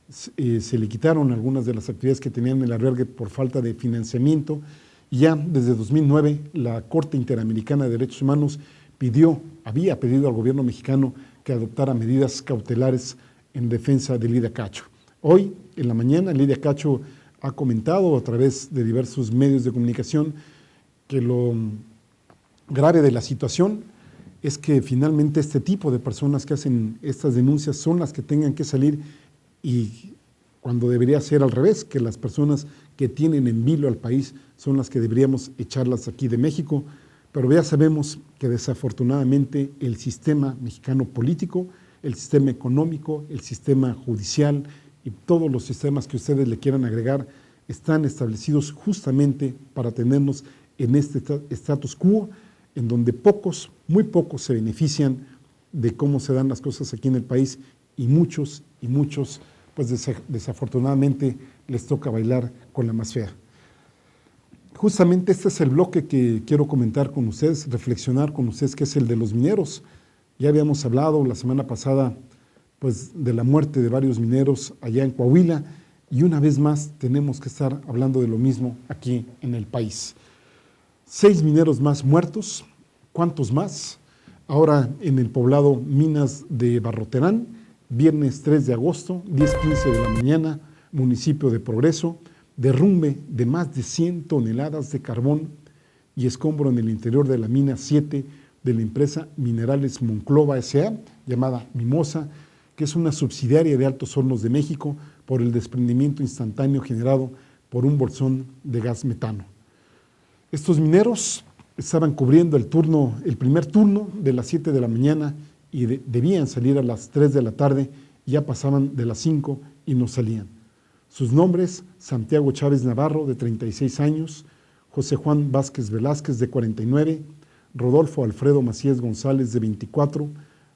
se le quitaron algunas de las actividades que tenían en el albergue por falta de financiamiento, y ya desde 2009 la Corte Interamericana de Derechos Humanos había pedido al gobierno mexicano que adoptara medidas cautelares en defensa de Lidia Cacho. Hoy, en la mañana, Lidia Cacho ha comentado a través de diversos medios de comunicación que lo grave de la situación es que finalmente este tipo de personas que hacen estas denuncias son las que tengan que salir, y cuando debería ser al revés, que las personas que tienen en vilo al país son las que deberíamos echarlas aquí de México. Pero ya sabemos que desafortunadamente el sistema mexicano político, el sistema económico, el sistema judicial y todos los sistemas que ustedes le quieran agregar están establecidos justamente para tenernos en este status quo, en donde muy pocos se benefician de cómo se dan las cosas aquí en el país, y muchos, pues desafortunadamente les toca bailar con la más fea. Justamente este es el bloque que quiero comentar con ustedes, reflexionar con ustedes, que es el de los mineros. Ya habíamos hablado la semana pasada pues de la muerte de varios mineros allá en Coahuila, y una vez más tenemos que estar hablando de lo mismo aquí en el país. 6 mineros más muertos. ¿Cuántos más? Ahora en el poblado Minas de Barroterán, viernes 3 de agosto, 10:15 de la mañana, municipio de Progreso, derrumbe de más de 100 toneladas de carbón y escombro en el interior de la mina 7 de la empresa Minerales Monclova S.A., llamada Mimosa, que es una subsidiaria de Altos Hornos de México, por el desprendimiento instantáneo generado por un bolsón de gas metano. Estos mineros estaban cubriendo el primer turno de las 7 de la mañana y debían salir a las 3 de la tarde, y ya pasaban de las 5 y no salían. Sus nombres: Santiago Chávez Navarro, de 36 años, José Juan Vázquez Velázquez, de 49, Rodolfo Alfredo Macías González, de 24,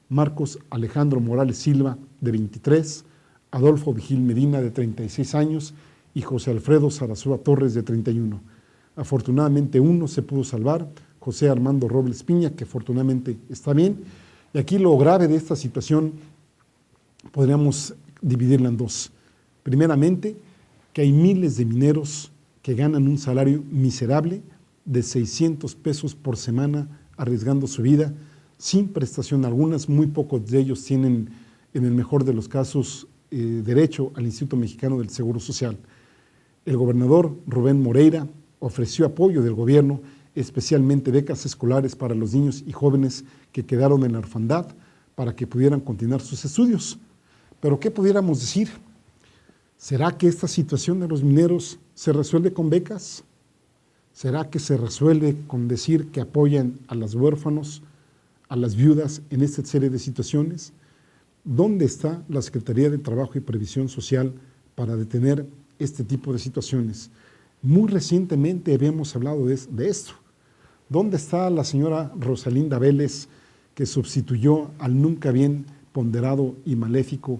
Marcos Alejandro Morales Silva, de 23, Adolfo Vigil Medina, de 36 años, y José Alfredo Sarasúa Torres, de 31. Afortunadamente uno se pudo salvar, José Armando Robles Piña, que afortunadamente está bien. Y aquí lo grave de esta situación podríamos dividirla en 2. Primeramente, que hay miles de mineros que ganan un salario miserable de 600 pesos por semana, arriesgando su vida sin prestación alguna. Muy pocos de ellos tienen, en el mejor de los casos, derecho al Instituto Mexicano del Seguro Social. El gobernador Rubén Moreira ofreció apoyo del gobierno, especialmente becas escolares para los niños y jóvenes que quedaron en la orfandad, para que pudieran continuar sus estudios. Pero ¿qué pudiéramos decir? ¿Será que esta situación de los mineros se resuelve con becas? ¿Será que se resuelve con decir que apoyan a los huérfanos, a las viudas en esta serie de situaciones? ¿Dónde está la Secretaría de Trabajo y Previsión Social para detener este tipo de situaciones? Muy recientemente habíamos hablado de esto. ¿Dónde está la señora Rosalinda Vélez, que sustituyó al nunca bien ponderado y maléfico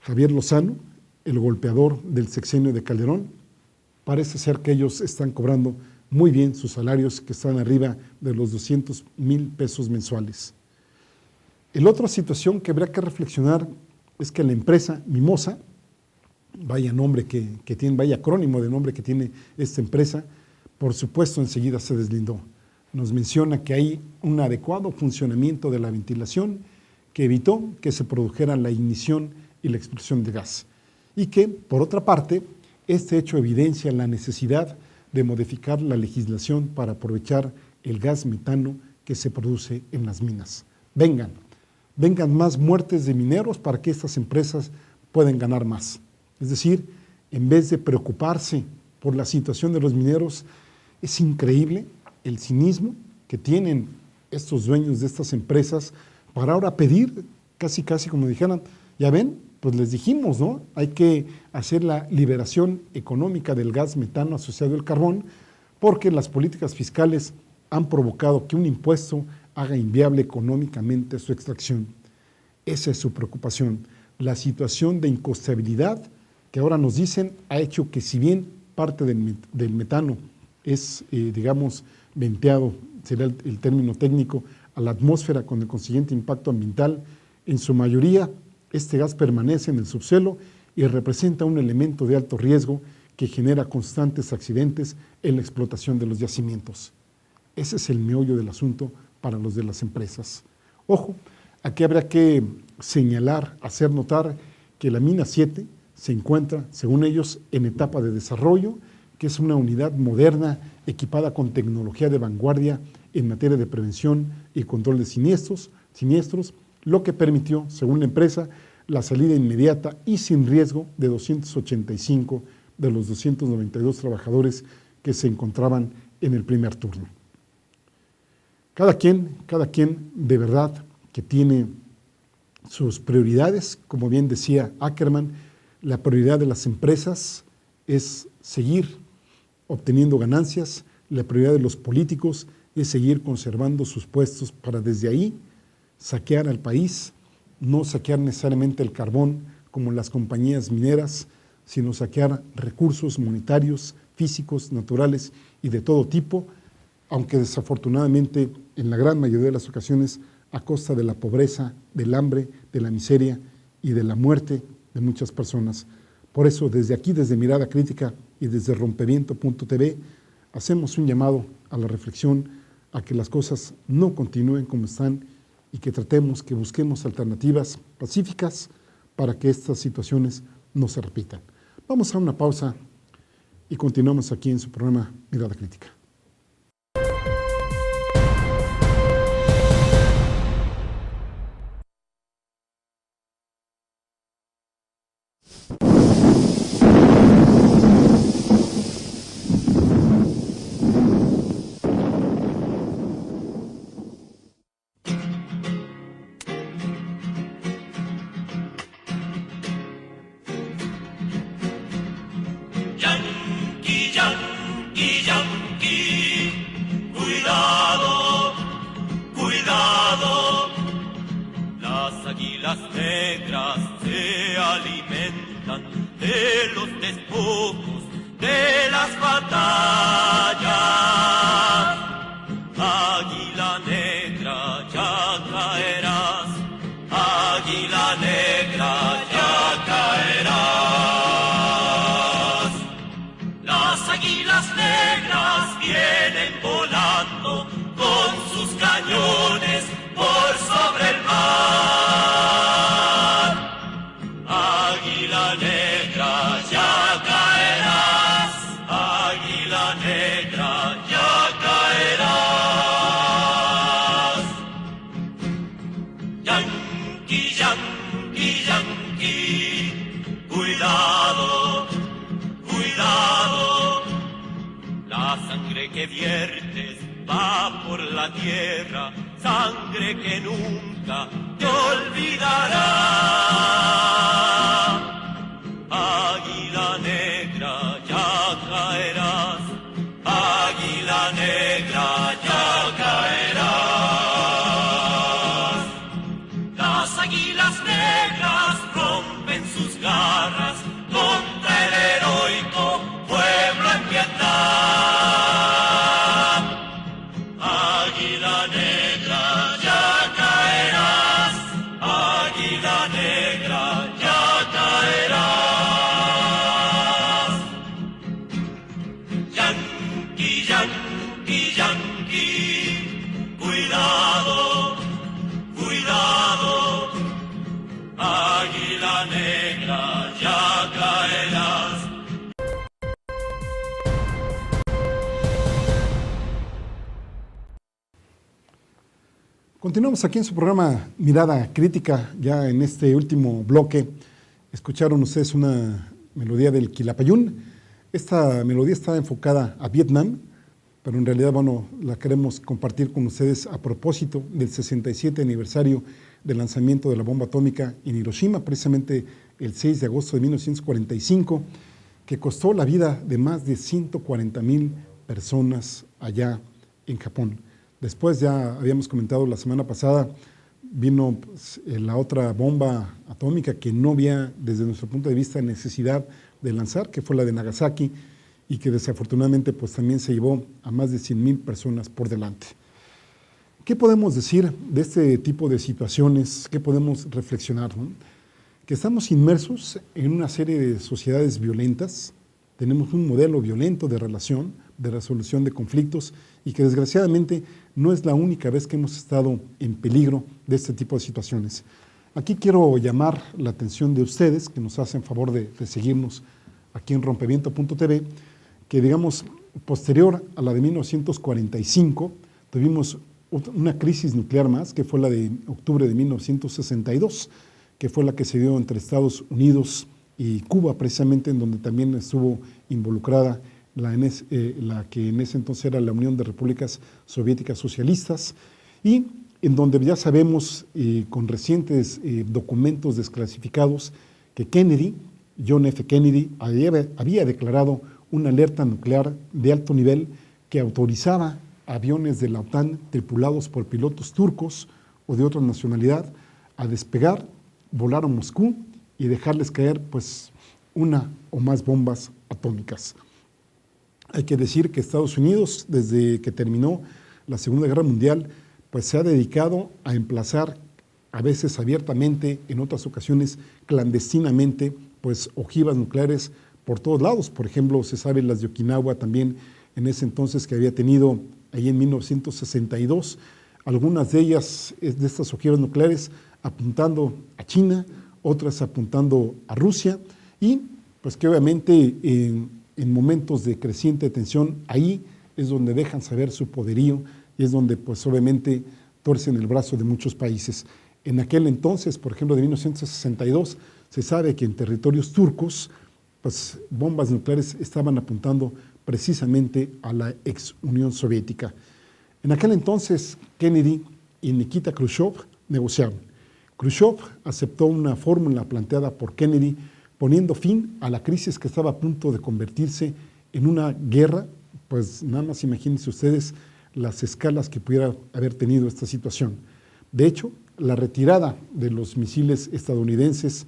Javier Lozano, el golpeador del sexenio de Calderón? Parece ser que ellos están cobrando muy bien sus salarios, que están arriba de los 200,000 pesos mensuales. La otra situación que habría que reflexionar es que la empresa Mimosa, vaya nombre que tiene, vaya acrónimo de nombre que tiene esta empresa, por supuesto enseguida se deslindó. Nos menciona que hay un adecuado funcionamiento de la ventilación que evitó que se produjera la ignición y la explosión de gas. Y que, por otra parte, este hecho evidencia la necesidad de modificar la legislación para aprovechar el gas metano que se produce en las minas. Vengan más muertes de mineros para que estas empresas puedan ganar más. Es decir, en vez de preocuparse por la situación de los mineros, es increíble el cinismo que tienen estos dueños de estas empresas para ahora pedir, casi como dijeran, ya ven, pues les dijimos, ¿no? Hay que hacer la liberación económica del gas metano asociado al carbón, porque las políticas fiscales han provocado que un impuesto haga inviable económicamente su extracción. Esa es su preocupación. La situación de incosteabilidad que ahora nos dicen ha hecho que, si bien parte del metano es, venteado, será el término técnico, a la atmósfera con el consiguiente impacto ambiental, en su mayoría este gas permanece en el subsuelo y representa un elemento de alto riesgo que genera constantes accidentes en la explotación de los yacimientos. Ese es el meollo del asunto para los de las empresas. Ojo, aquí habrá que señalar, hacer notar que la mina 7 se encuentra, según ellos, en etapa de desarrollo, que es una unidad moderna equipada con tecnología de vanguardia en materia de prevención y control de siniestros, lo que permitió, según la empresa, la salida inmediata y sin riesgo de 285 de los 292 trabajadores que se encontraban en el primer turno. Cada quien de verdad que tiene sus prioridades, como bien decía Ackerman, la prioridad de las empresas es seguir obteniendo ganancias, la prioridad de los políticos es seguir conservando sus puestos para desde ahí saquear al país, no saquear necesariamente el carbón como las compañías mineras, sino saquear recursos monetarios, físicos, naturales y de todo tipo, aunque desafortunadamente en la gran mayoría de las ocasiones a costa de la pobreza, del hambre, de la miseria y de la muerte de muchas personas. Por eso, desde aquí, desde Mirada Crítica y desde Rompimiento.tv, hacemos un llamado a la reflexión, a que las cosas no continúen como están y que busquemos alternativas pacíficas para que estas situaciones no se repitan. Vamos a una pausa y continuamos aquí en su programa Mirada Crítica. Las negras se alimentan de los despojos de las batallas. Águila negra, ya caerás. Águila negra, ya caerás. Las águilas negras vienen volando con sus cañones por sobre el mar. Cuidado. que viertes va por la tierra, sangre que nunca te olvidará. Águila negra, ya caerás, águila negra, ya caerás. Las águilas negras rompen sus garras contra el heroico pueblo en Vietnam. Águila negra, ya caerás, águila negra, ya caerás. Yankee, yankee, yankee, cuidado, cuidado, águila negra, ya caerás. Continuamos aquí en su programa Mirada Crítica, ya en este último bloque. Escucharon ustedes una melodía del Quilapayún. Esta melodía está enfocada a Vietnam, pero en realidad, bueno, la queremos compartir con ustedes a propósito del 67 aniversario del lanzamiento de la bomba atómica en Hiroshima, precisamente el 6 de agosto de 1945, que costó la vida de más de 140,000 personas allá en Japón. Después, ya habíamos comentado la semana pasada, vino pues, la otra bomba atómica que no había, desde nuestro punto de vista, necesidad de lanzar, que fue la de Nagasaki, y que desafortunadamente pues, también se llevó a más de 100,000 personas por delante. ¿Qué podemos decir de este tipo de situaciones? ¿Qué podemos reflexionar, ¿no? Que estamos inmersos en una serie de sociedades violentas, tenemos un modelo violento de relación, de resolución de conflictos, y que desgraciadamente no es la única vez que hemos estado en peligro de este tipo de situaciones. Aquí quiero llamar la atención de ustedes, que nos hacen favor de seguirnos aquí en rompeviento.tv, que digamos, posterior a la de 1945, tuvimos una crisis nuclear más, que fue la de octubre de 1962, que fue la que se dio entre Estados Unidos y Cuba, precisamente en donde también estuvo involucrada la que en ese entonces era la Unión de Repúblicas Soviéticas Socialistas, y en donde ya sabemos con recientes documentos desclasificados que John F. Kennedy, había declarado una alerta nuclear de alto nivel que autorizaba aviones de la OTAN tripulados por pilotos turcos o de otra nacionalidad a despegar, volar a Moscú y dejarles caer pues una o más bombas atómicas. Hay que decir que Estados Unidos, desde que terminó la Segunda Guerra Mundial, pues se ha dedicado a emplazar, a veces abiertamente, en otras ocasiones clandestinamente, pues ojivas nucleares por todos lados. Por ejemplo, se sabe las de Okinawa también, en ese entonces que había tenido ahí en 1962, algunas de ellas, de estas ojivas nucleares, apuntando a China, otras apuntando a Rusia, y pues que obviamente en momentos de creciente tensión, ahí es donde dejan saber su poderío y es donde pues obviamente torcen el brazo de muchos países. En aquel entonces, por ejemplo, de 1962, se sabe que en territorios turcos, pues bombas nucleares estaban apuntando precisamente a la ex Unión Soviética. En aquel entonces, Kennedy y Nikita Khrushchev negociaron. Khrushchev aceptó una fórmula planteada por Kennedy, poniendo fin a la crisis que estaba a punto de convertirse en una guerra. Pues nada más imagínense ustedes las escalas que pudiera haber tenido esta situación. De hecho, la retirada de los misiles estadounidenses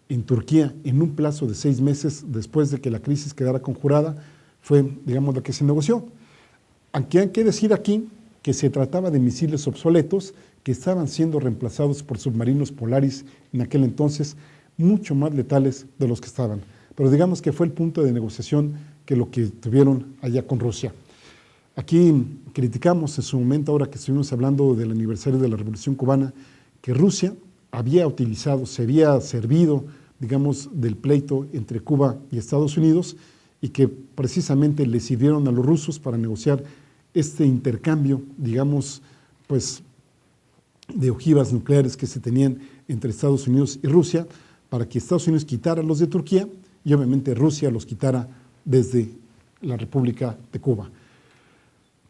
en Turquía en un plazo de 6 meses después de que la crisis quedara conjurada fue, digamos, lo que se negoció. Aunque hay que decir aquí que se trataba de misiles obsoletos que estaban siendo reemplazados por submarinos Polaris en aquel entonces, mucho más letales de los que estaban. Pero digamos que fue el punto de negociación que lo que tuvieron allá con Rusia. Aquí criticamos en su momento, ahora que estuvimos hablando del aniversario de la Revolución Cubana, que Rusia había utilizado, se había servido, digamos, del pleito entre Cuba y Estados Unidos, y que precisamente le sirvieron a los rusos para negociar este intercambio, digamos, pues, de ojivas nucleares que se tenían entre Estados Unidos y Rusia, para que Estados Unidos quitara los de Turquía y obviamente Rusia los quitara desde la República de Cuba.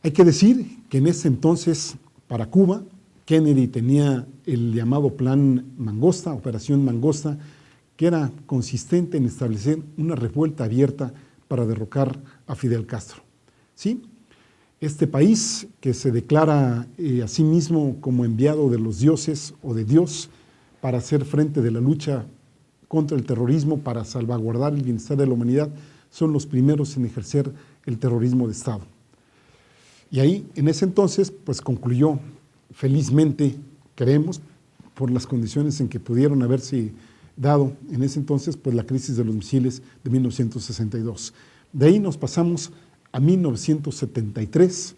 Hay que decir que en ese entonces, para Cuba, Kennedy tenía el llamado Plan Mangosta, Operación Mangosta, que era consistente en establecer una revuelta abierta para derrocar a Fidel Castro. ¿Sí? Este país, que se declara a sí mismo como enviado de los dioses o de Dios para hacer frente de la lucha contra el terrorismo, para salvaguardar el bienestar de la humanidad, son los primeros en ejercer el terrorismo de Estado. Y ahí, en ese entonces, pues concluyó felizmente, creemos, por las condiciones en que pudieron haberse dado en ese entonces, pues la crisis de los misiles de 1962. De ahí nos pasamos a 1973,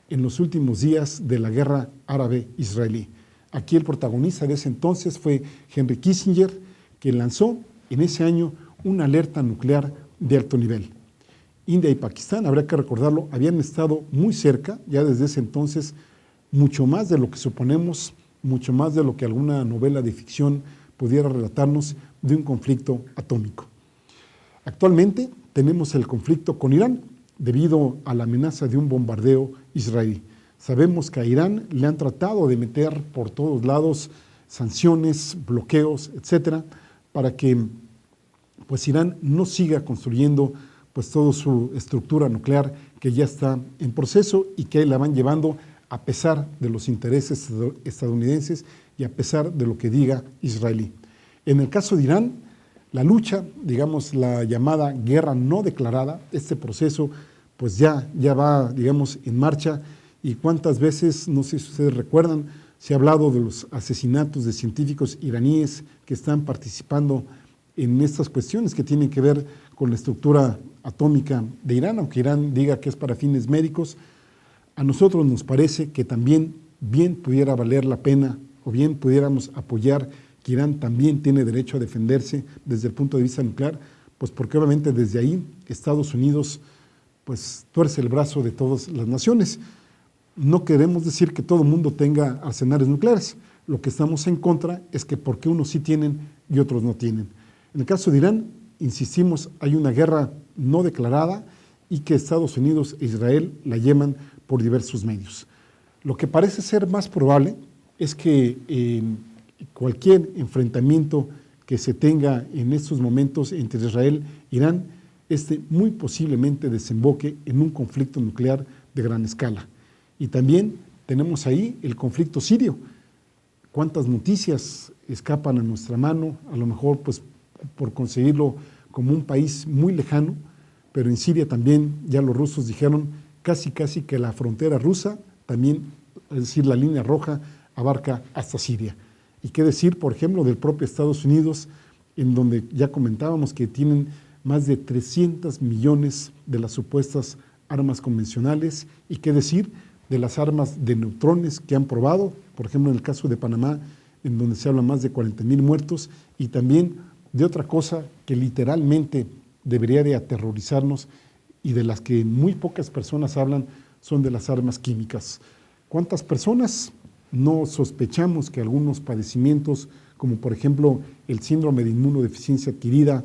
en los últimos días de la guerra árabe-israelí. Aquí el protagonista de ese entonces fue Henry Kissinger, que lanzó en ese año una alerta nuclear de alto nivel. India y Pakistán, habrá que recordarlo, habían estado muy cerca, ya desde ese entonces, mucho más de lo que suponemos, mucho más de lo que alguna novela de ficción pudiera relatarnos de un conflicto atómico. Actualmente tenemos el conflicto con Irán, debido a la amenaza de un bombardeo israelí. Sabemos que a Irán le han tratado de meter por todos lados sanciones, bloqueos, etcétera, para que pues Irán no siga construyendo pues toda su estructura nuclear que ya está en proceso y que la van llevando a pesar de los intereses estadounidenses y a pesar de lo que diga israelí. En el caso de Irán, la lucha, digamos la llamada guerra no declarada, este proceso pues ya va, digamos, en marcha, y cuántas veces, no sé si ustedes recuerdan, se ha hablado de los asesinatos de científicos iraníes que están participando en estas cuestiones que tienen que ver con la estructura atómica de Irán, aunque Irán diga que es para fines médicos. A nosotros nos parece que también bien pudiera valer la pena o bien pudiéramos apoyar que Irán también tiene derecho a defenderse desde el punto de vista nuclear, pues porque obviamente desde ahí Estados Unidos pues tuerce el brazo de todas las naciones. No queremos decir que todo el mundo tenga arsenales nucleares. Lo que estamos en contra es que porque unos sí tienen y otros no tienen. En el caso de Irán, insistimos, hay una guerra no declarada y que Estados Unidos e Israel la llevan por diversos medios. Lo que parece ser más probable es que cualquier enfrentamiento que se tenga en estos momentos entre Israel e Irán, muy posiblemente desemboque en un conflicto nuclear de gran escala. Y también tenemos ahí el conflicto sirio. ¿Cuántas noticias escapan a nuestra mano? A lo mejor pues por conseguirlo como un país muy lejano, pero en Siria también ya los rusos dijeron casi que la frontera rusa también, es decir, la línea roja abarca hasta Siria. Y qué decir, por ejemplo, del propio Estados Unidos, en donde ya comentábamos que tienen más de 300 millones de las supuestas armas convencionales, y qué decir de las armas de neutrones que han probado, por ejemplo en el caso de Panamá, en donde se habla más de 40,000 muertos, y también de otra cosa que literalmente debería de aterrorizarnos y de las que muy pocas personas hablan, son de las armas químicas. ¿Cuántas personas no sospechamos que algunos padecimientos, como por ejemplo el síndrome de inmunodeficiencia adquirida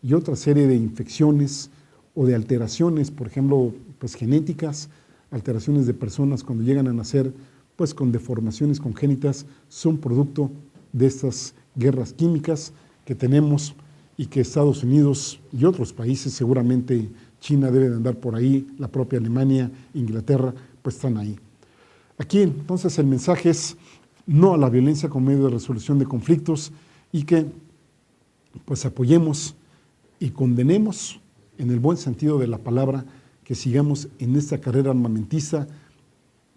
y otra serie de infecciones o de alteraciones, por ejemplo, pues genéticas, alteraciones de personas cuando llegan a nacer pues con deformaciones congénitas, son producto de estas guerras químicas que tenemos y que Estados Unidos y otros países, seguramente China debe de andar por ahí, la propia Alemania, Inglaterra, pues están ahí. Aquí entonces el mensaje es no a la violencia como medio de resolución de conflictos, y que pues apoyemos y condenemos en el buen sentido de la palabra que sigamos en esta carrera armamentista,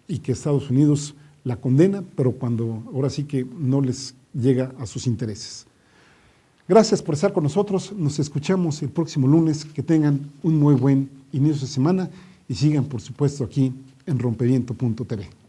y que Estados Unidos la condena, pero cuando ahora sí que no les llega a sus intereses. Gracias por estar con nosotros, nos escuchamos el próximo lunes, que tengan un muy buen inicio de semana y sigan por supuesto aquí en rompeviento.tv.